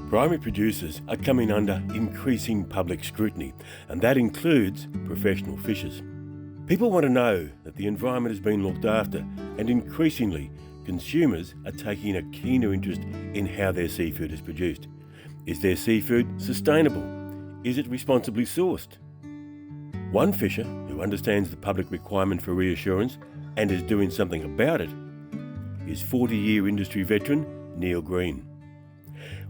Primary producers are coming under increasing public scrutiny, and that includes professional fishers. People want to know that the environment has been looked after, and increasingly, consumers are taking a keener interest in how their seafood is produced. Is their seafood sustainable? Is it responsibly sourced? One fisher who understands the public requirement for reassurance and is doing something about it is 40-year industry veteran Neil Green.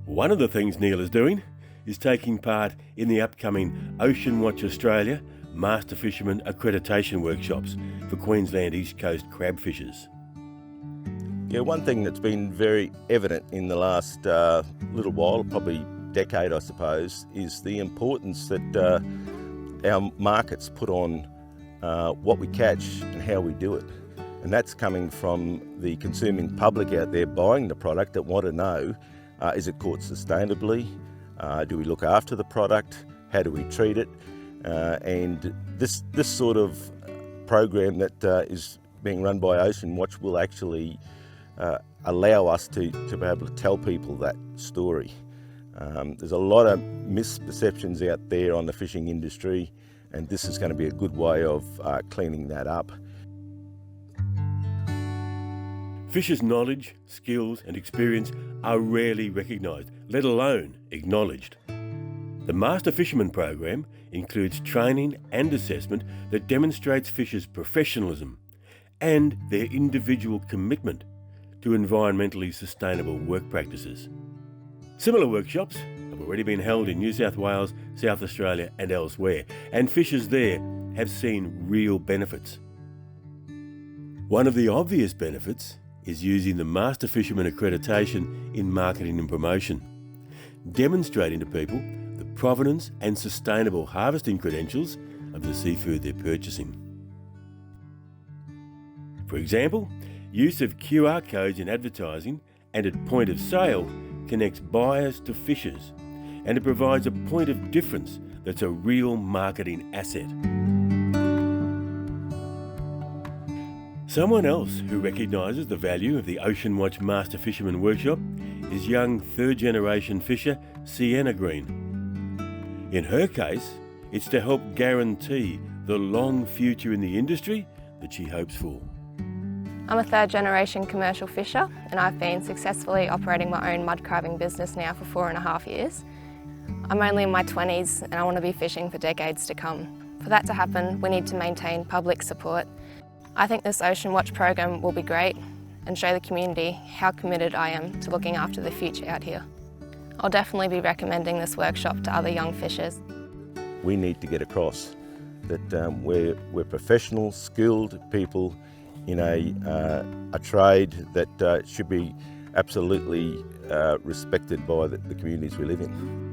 One of the things Neil is doing is taking part in the upcoming OceanWatch Australia Master Fisherman accreditation workshops for Queensland East Coast crab fishers. Yeah, one thing that's been very evident in the last little while, probably decade I suppose, is the importance that our markets put on what we catch and how we do it. And that's coming from the consuming public out there buying the product that want to know, is it caught sustainably? Do we look after the product? How do we treat it? And this sort of program that is being run by OceanWatch will actually allow us to be able to tell people that story. There's a lot of misperceptions out there on the fishing industry, and this is going to be a good way of cleaning that up. Fishers' knowledge, skills and experience are rarely recognised, let alone acknowledged. The Master Fisherman program includes training and assessment that demonstrates fishers' professionalism and their individual commitment to environmentally sustainable work practices. Similar workshops have already been held in New South Wales, South Australia and elsewhere, and fishers there have seen real benefits. One of the obvious benefits is using the Master Fisherman accreditation in marketing and promotion, demonstrating to people the provenance and sustainable harvesting credentials of the seafood they're purchasing. For example, use of QR codes in advertising and at point of sale connects buyers to fishers, and it provides a point of difference that's a real marketing asset. Someone else who recognises the value of the OceanWatch Master Fisherman Workshop is young third-generation fisher Sienna Green. In her case, it's to help guarantee the long future in the industry that she hopes for. I'm a third-generation commercial fisher, and I've been successfully operating my own mud crabbing business now for 4.5 years. I'm only in my 20s and I want to be fishing for decades to come. For that to happen, we need to maintain public support. I think this OceanWatch program will be great and show the community how committed I am to looking after the future out here. I'll definitely be recommending this workshop to other young fishers. We need to get across that we're professional, skilled people in a trade that should be absolutely respected by the communities we live in.